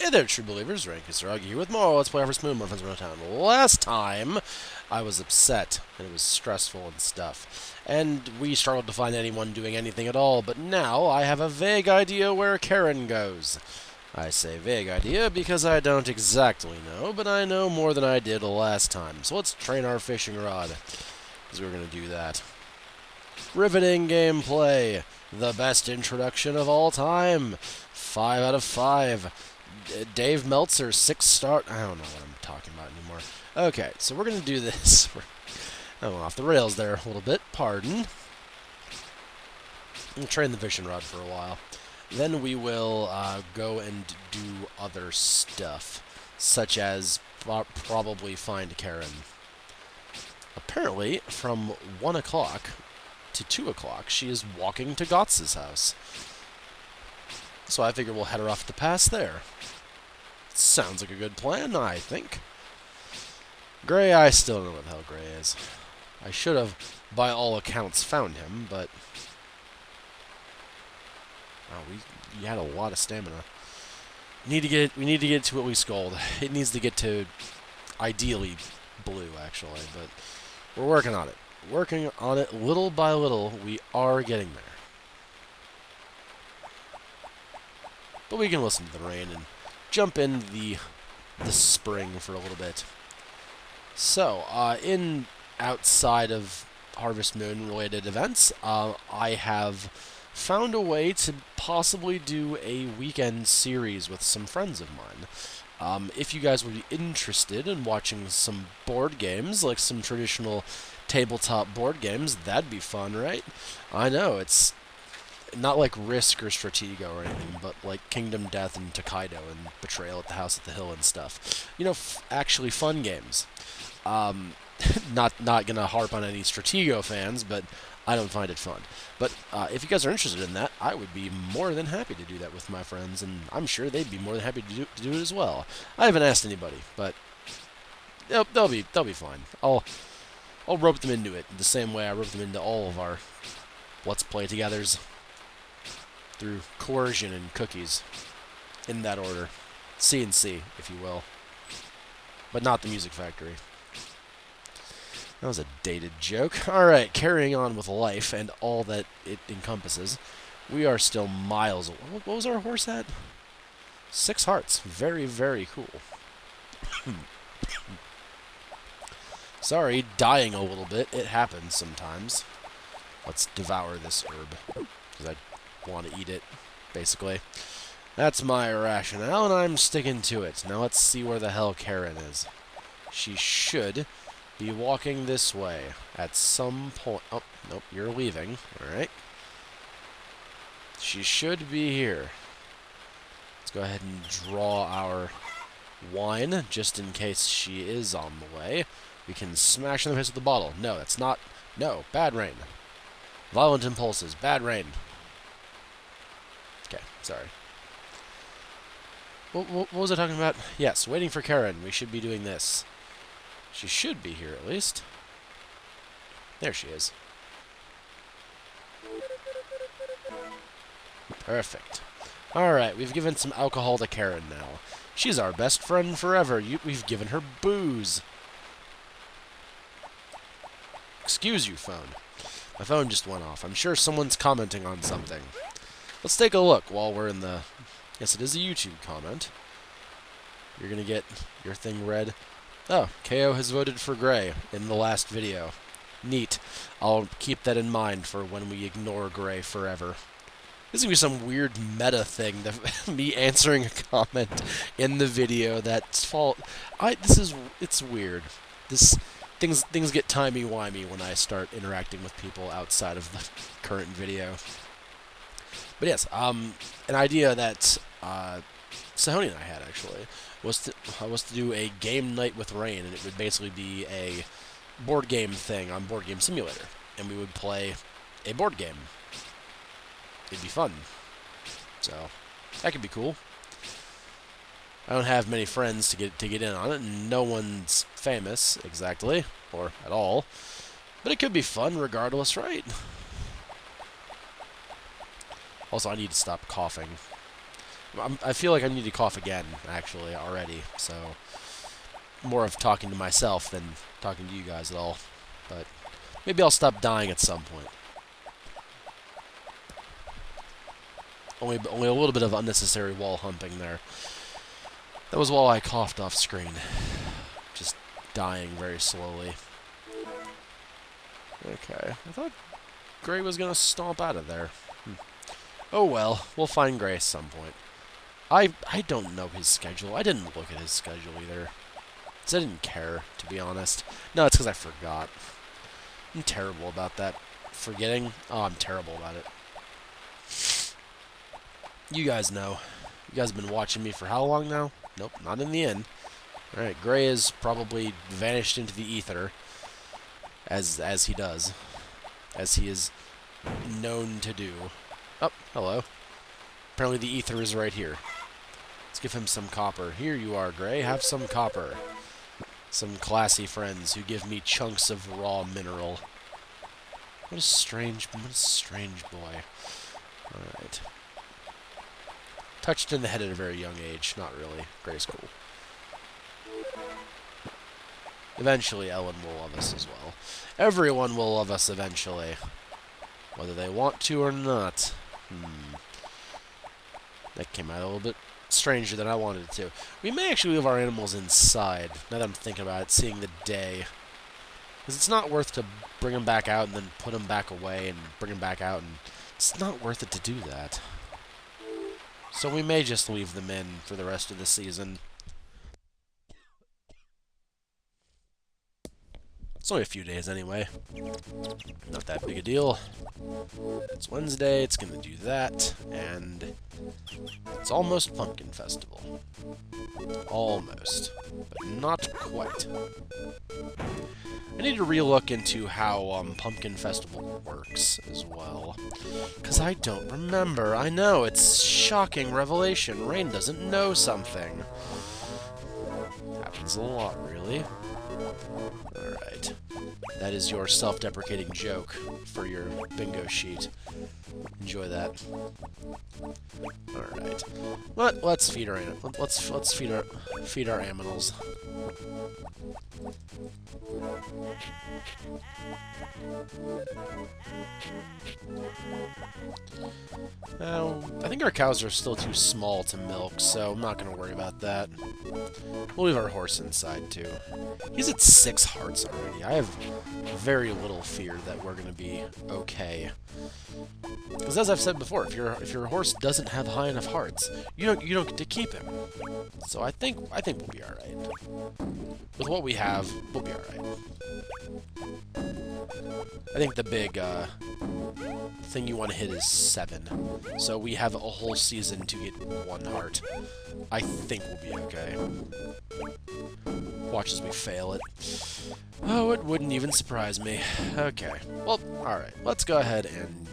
Hey there, true believers. Rank is Ruggy here with more Let's Play Harvest Moon, more friends around town. Last time, I was upset, and it was stressful and stuff. And we struggled to find anyone doing anything at all, but now I have a vague idea where Karen goes. I say vague idea because I don't exactly know, but I know more than I did last time. So let's train our fishing rod, because we're going to do that. Riveting gameplay. The best introduction of all time. 5 out of 5. Dave Meltzer, 6-star. I don't know what I'm talking about anymore. Okay, so we're going to do this. I went off the rails there a little bit. Pardon. We'll train the fishing rod for a while. Then we will go and do other stuff, such as probably find Karen. Apparently, from 1 o'clock to 2 o'clock, she is walking to Gotz's house. So I figure we'll head her off the pass there. Sounds like a good plan, I think. Gray, I still don't know what the hell Gray is. I should have, by all accounts, found him, but... Oh, we had a lot of stamina. We need to get to at least gold. It needs to get to, ideally, blue, actually, but we're working on it. Working on it little by little. We are getting there. But we can listen to the rain and jump in the spring for a little bit. So, in outside of Harvest Moon related events, I have found a way to possibly do a weekend series with some friends of mine. If you guys would be interested in watching some board games, like some traditional tabletop board games, that'd be fun, right? I know, it's not like Risk or Stratego or anything, but like Kingdom Death and Tokaido and Betrayal at the House at the Hill and stuff. You know, actually fun games. Not gonna harp on any Stratego fans, but I don't find it fun. But if you guys are interested in that, I would be more than happy to do that with my friends, and I'm sure they'd be more than happy to do it as well. I haven't asked anybody, but they'll be fine. I'll rope them into it the same way I rope them into all of our Let's Play togethers. Through coercion and cookies. In that order. C and C, if you will. But not the Music Factory. That was a dated joke. Alright, carrying on with life and all that it encompasses. We are still miles away. What was our horse at? 6 hearts. Very, very cool. Sorry, dying a little bit. It happens sometimes. Let's devour this herb. Because I want to eat it, basically. That's my rationale, and I'm sticking to it. Now let's see where the hell Karen is. She should be walking this way at some point. Oh, nope, you're leaving. Alright. She should be here. Let's go ahead and draw our wine, just in case she is on the way. We can smash in the face with the bottle. No, that's not... No, bad rain. Violent impulses, bad rain. Okay, sorry. What was I talking about? Yes, waiting for Karen. We should be doing this. She should be here, at least. There she is. Perfect. Alright, we've given some alcohol to Karen now. She's our best friend forever. We've given her booze. Excuse you, phone. My phone just went off. I'm sure someone's commenting on something. Let's take a look while we're in the... Yes, it is a YouTube comment. You're going to get your thing read. Oh, KO has voted for Gray in the last video. Neat. I'll keep that in mind for when we ignore Gray forever. This is going to be some weird meta thing, me answering a comment in the video that's it's weird. Things get timey-wimey when I start interacting with people outside of the current video. But yes, an idea that Sahoni and I had, actually, was to do a game night with Rain, and it would basically be a board game thing on Board Game Simulator, and we would play a board game. It'd be fun. So, that could be cool. I don't have many friends to get in on it, and no one's famous, exactly, or at all. But it could be fun regardless, right? Also, I need to stop coughing. I feel like I need to cough again, actually, already. So, more of talking to myself than talking to you guys at all. But maybe I'll stop dying at some point. Only a little bit of unnecessary wall humping there. That was while I coughed off screen. Just dying very slowly. Okay, I thought Gray was going to stomp out of there. Oh well, we'll find Gray at some point. I don't know his schedule. I didn't look at his schedule either. Because I didn't care, to be honest. No, it's because I forgot. I'm terrible about that. Forgetting? Oh, I'm terrible about it. You guys know. You guys have been watching me for how long now? Nope, not in the inn. Alright, Gray is probably vanished into the ether. As he does. As he is known to do. Oh, hello. Apparently the ether is right here. Let's give him some copper. Here you are, Gray. Have some copper. Some classy friends who give me chunks of raw mineral. What a strange boy. Alright. Touched in the head at a very young age. Not really. Gray's cool. Eventually, Ellen will love us as well. Everyone will love us eventually. Whether they want to or not. That came out a little bit stranger than I wanted it to. We may actually leave our animals inside, now that I'm thinking about it, seeing the day. Because it's not worth to bring them back out and then put them back away and bring them back out, and it's not worth it to do that. So we may just leave them in for the rest of the season. It's only a few days anyway. Not that big a deal. It's Wednesday, it's gonna do that, and it's almost Pumpkin Festival. Almost. But not quite. I need to relook into how Pumpkin Festival works as well. Because I don't remember. I know, it's shocking revelation. Rain doesn't know something. Happens a lot, really. Alright. That is your self-deprecating joke for your bingo sheet. Enjoy that. Alright. Let's feed our let's feed our aminals. I think our cows are still too small to milk, so I'm not going to worry about that. We'll leave our horse inside, too. He's at 6 hearts already. I have very little fear that we're going to be okay. Because as I've said before, if your horse doesn't have high enough hearts, you don't get to keep him. So I think we'll be all right. With what we have, we'll be all right. I think the big thing you want to hit is 7. So we have a whole season to get 1 heart. I think we'll be okay. Watch as we fail it. Oh, it wouldn't even surprise me. Okay. Well, alright. Let's go ahead and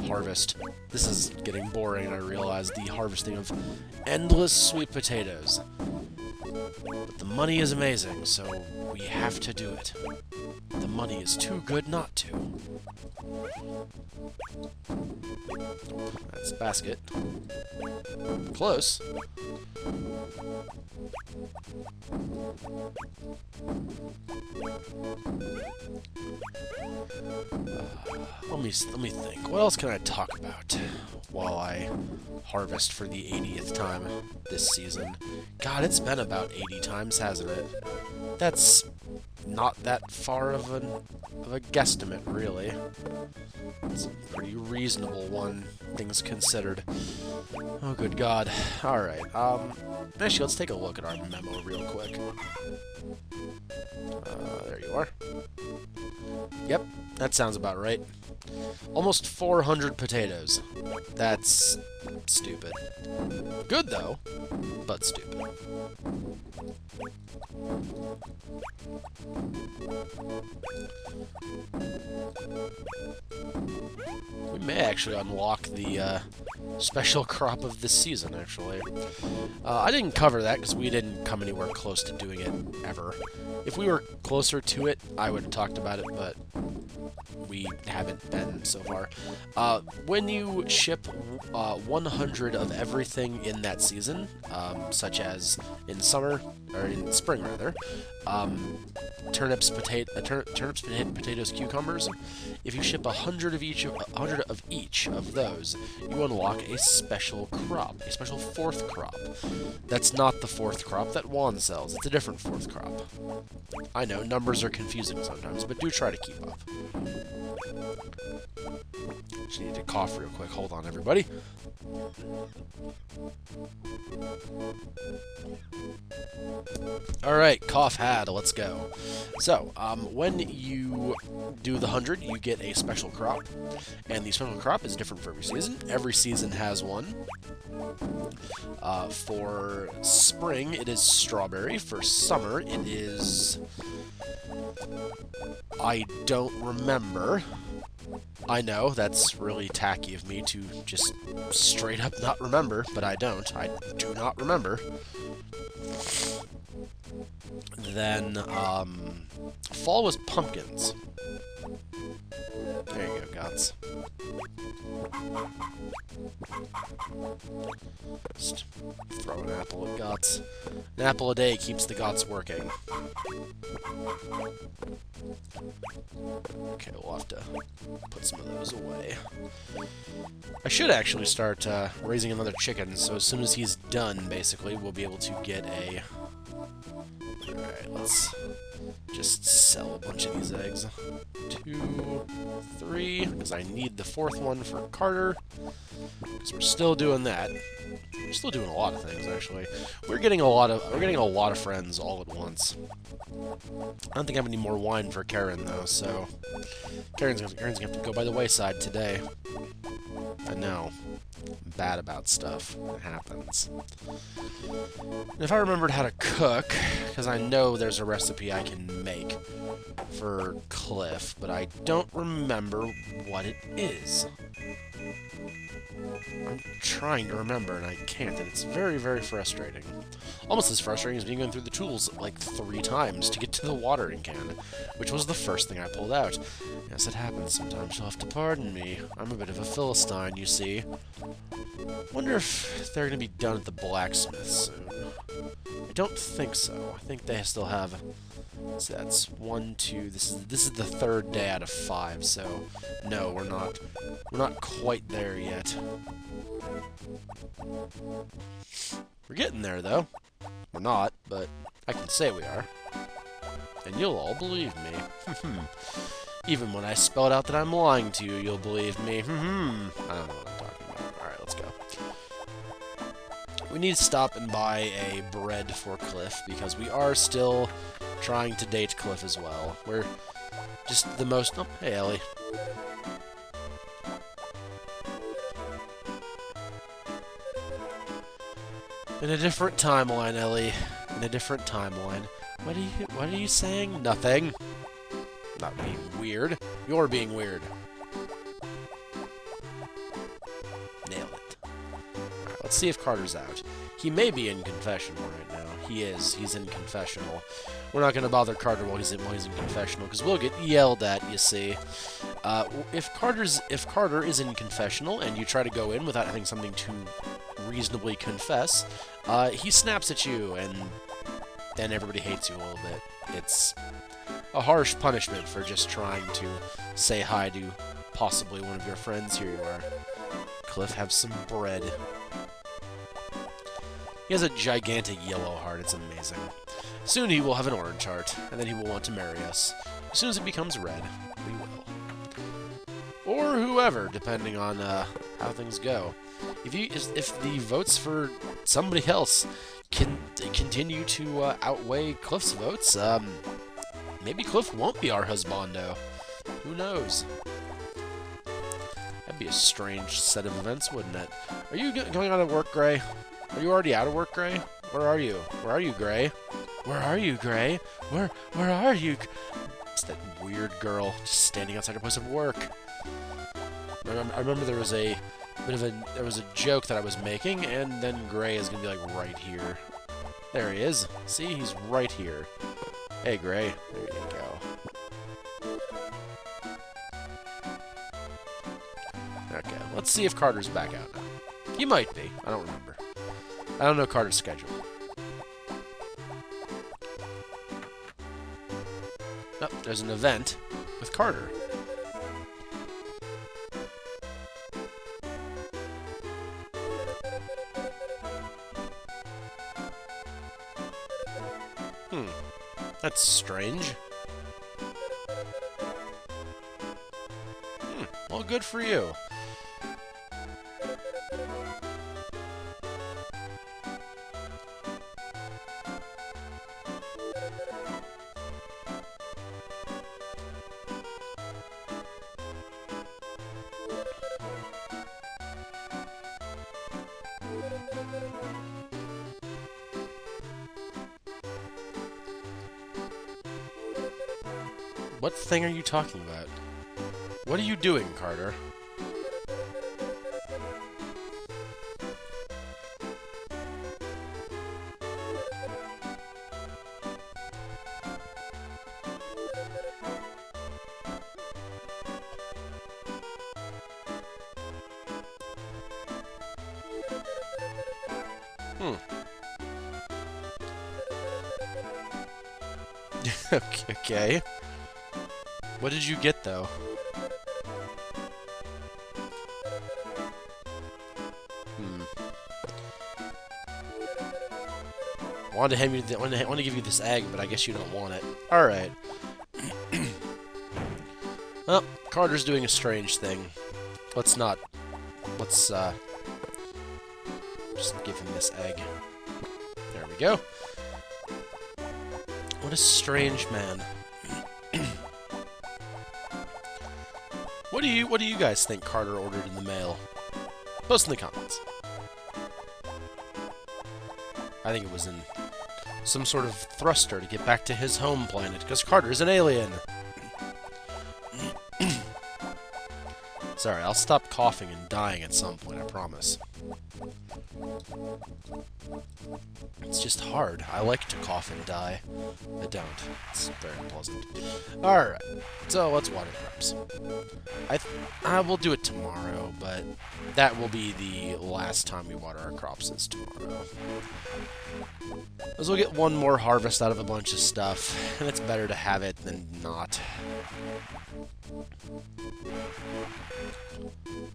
harvest. This is getting boring, I realize. The harvesting of endless sweet potatoes. But the money is amazing, so we have to do it. The money is too good not to. That's a basket. Close. Let me think. What else can I talk about while I harvest for the 80th time this season? God, it's been about 80 times, hasn't it? That's not that far of a guesstimate, really. It's a pretty reasonable one, things considered. Oh, good God. Alright, actually, let's take a look at our memo real quick. There you are. Yep, that sounds about right. Almost 400 potatoes. That's stupid. Good, though. but stupid. We may actually unlock the special crop of this season, actually. I didn't cover that because we didn't come anywhere close to doing it ever. If we were closer to it, I would have talked about it, but we haven't been so far. When you ship 100 of everything in that season, such as in summer, or in spring rather, turnips, potatoes, cucumbers. If you ship 100 of each of those, you unlock a special crop, a special fourth crop. That's not the fourth crop that Juan sells. It's a different fourth crop. I know numbers are confusing sometimes, but do try to keep up. Just need to cough real quick. Hold on, everybody. Alright, cough had, let's go. So, when you do the 100, you get a special crop, and the special crop is different for every season. Every season has one. For spring, it is strawberry. For summer, it is... I don't remember. I know, that's really tacky of me to just straight up not remember, but I don't. I do not remember. Then, fall was pumpkins. There you go, Gots. Just throw an apple at Gots. An apple a day keeps the Gots working. Okay, we'll have to put some of those away. I should actually start raising another chicken, so as soon as he's done, basically, we'll be able to get a... Alright, let's just sell a bunch of these eggs. 2, 3, because I need the fourth one for Carter, because we're still doing that. We're still doing a lot of things, actually. We're getting a lot of friends all at once. I don't think I have any more wine for Karen, though, so Karen's gonna have to go by the wayside today. I know. I'm bad about stuff. It happens. And if I remembered how to cook, because I know there's a recipe I can make for Cliff, but I don't remember what it is. I'm trying to remember, and I can't, and it's very, very frustrating. Almost as frustrating as me going through the tools like 3 times to get to the watering can, which was the first thing I pulled out. Yes, it happens sometimes. You'll have to pardon me. I'm a bit of a Philistine, you see. Wonder if they're going to be done at the blacksmith soon. I don't think so. I think they still have... So that's 1, 2... This is the 3rd day out of 5, so... No, we're not quite there yet. We're getting there, though. We're not, but I can say we are. And you'll all believe me. Even when I spelled out that I'm lying to you, you'll believe me. I don't know what I'm talking about. Alright, let's go. We need to stop and buy a bread for Cliff, because we are still trying to date Cliff as well. We're just the most... Oh, hey, Ellie. In a different timeline, Ellie. In a different timeline. What are you saying? Nothing. Not being weird. You're being weird. Nailed it. Alright, let's see if Carter's out. He may be in confessional right now. He is. He's in confessional. We're not going to bother Carter while he's in confessional, because we'll get yelled at, you see. If Carter is in confessional, and you try to go in without having something to reasonably confess, he snaps at you, and then everybody hates you a little bit. It's a harsh punishment for just trying to say hi to possibly one of your friends. Here you are. Cliff, have some bread. He has a gigantic yellow heart. It's amazing. Soon he will have an orange heart, and then he will want to marry us. As soon as it becomes red, we will. Or whoever, depending on how things go. If the votes for somebody else can continue to outweigh Cliff's votes, maybe Cliff won't be our husbando. Who knows? That'd be a strange set of events, wouldn't it? Are you going out of work, Gray? Are you already out of work, Gray? Where are you? Where are you, Gray? Where are you, Gray? Where are you? It's that weird girl just standing outside her place of work. I remember there was a joke that I was making, and then Gray is gonna be like right here. There he is. See, he's right here. Hey, Gray. There you go. Okay, let's see if Carter's back out now. He might be. I don't remember. I don't know Carter's schedule. Oh, there's an event with Carter. That's strange. Well, good for you. What thing are you talking about? What are you doing, Carter? Okay. What did you get, though? Wanted to give you this egg, but I guess you don't want it. All right. Well, Carter's doing a strange thing. Let's just give him this egg. There we go. What a strange man. What do you guys think Carter ordered in the mail? Post in the comments. I think it was in some sort of thruster to get back to his home planet, because Carter's an alien. Sorry, I'll stop coughing and dying at some point, I promise. It's just hard. I like to cough and die. I don't. It's very unpleasant. Alright, so let's water crops. I will do it tomorrow, but that will be the last time we water our crops is tomorrow. Because we'll get one more harvest out of a bunch of stuff, and it's better to have it than not.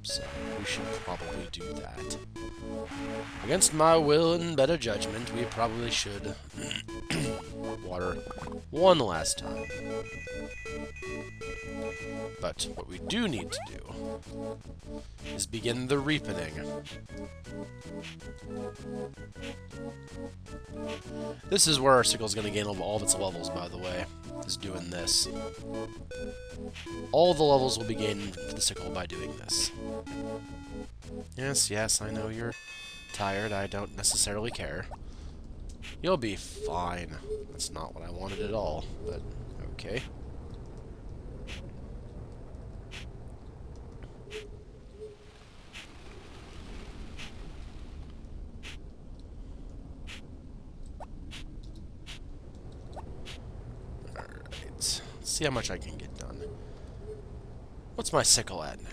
So, we should probably do that. Against my will and better judgment, we probably should water one last time. But what we do need to do is begin the reaping. This is where our sickle's going to gain all of its levels, by the way, is doing this. All the levels will be gained for the sickle by doing this. Yes, I know you're tired. I don't necessarily care. You'll be fine. That's not what I wanted at all, but okay. Alright. Let's see how much I can get done. What's my sickle at now?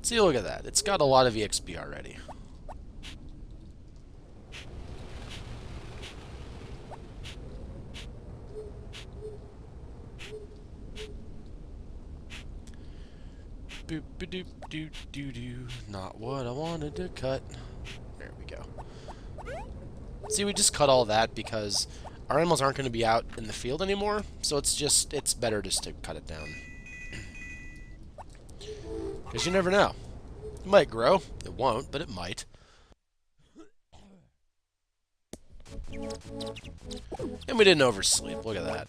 See, look at that. It's got a lot of EXP already. Boop a doop doo doo doo. Not what I wanted to cut. There we go. See, we just cut all that because our animals aren't going to be out in the field anymore, so it's better just to cut it down. Because you never know. It might grow. It won't, but it might. And we didn't oversleep. Look at that.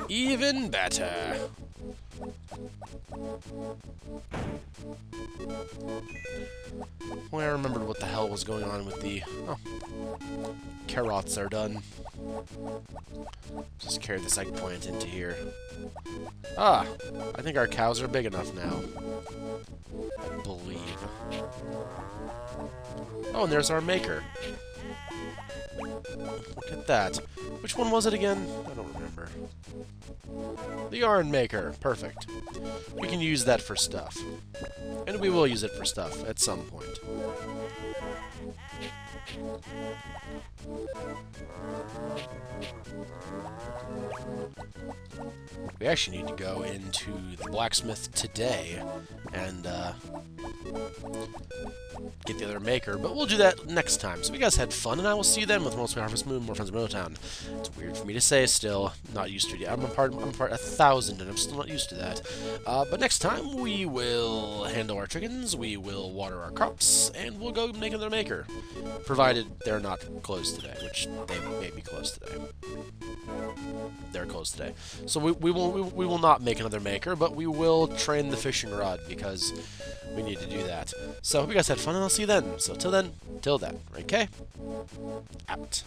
Even better. Well, I remembered what the hell was going on with the... Oh. Carrots are done. Just carry this eggplant into here. Ah! I think our cows are big enough now. I believe. Oh, and there's our maker. Look at that. Which one was it again? I don't remember. The yarn maker. Perfect. We can use that for stuff. And we will use it for stuff at some point. We actually need to go into the blacksmith today and get the other maker, but we'll do that next time. So you guys had fun, and I will see you then with Mostly Harvest Moon, more friends of Motown. It's weird for me to say still, not used to it yet. I'm a part 1,000, and I'm still not used to that. But next time, we will handle our chickens, we will water our crops, and we'll go make another maker. Provided they're not closed today, which they may be closed today. They're closed today. So we will not make another maker, but we will train the fishing rod, because we need to do that. So hope you guys had fun, and I'll see you then. So till then, okay? Out.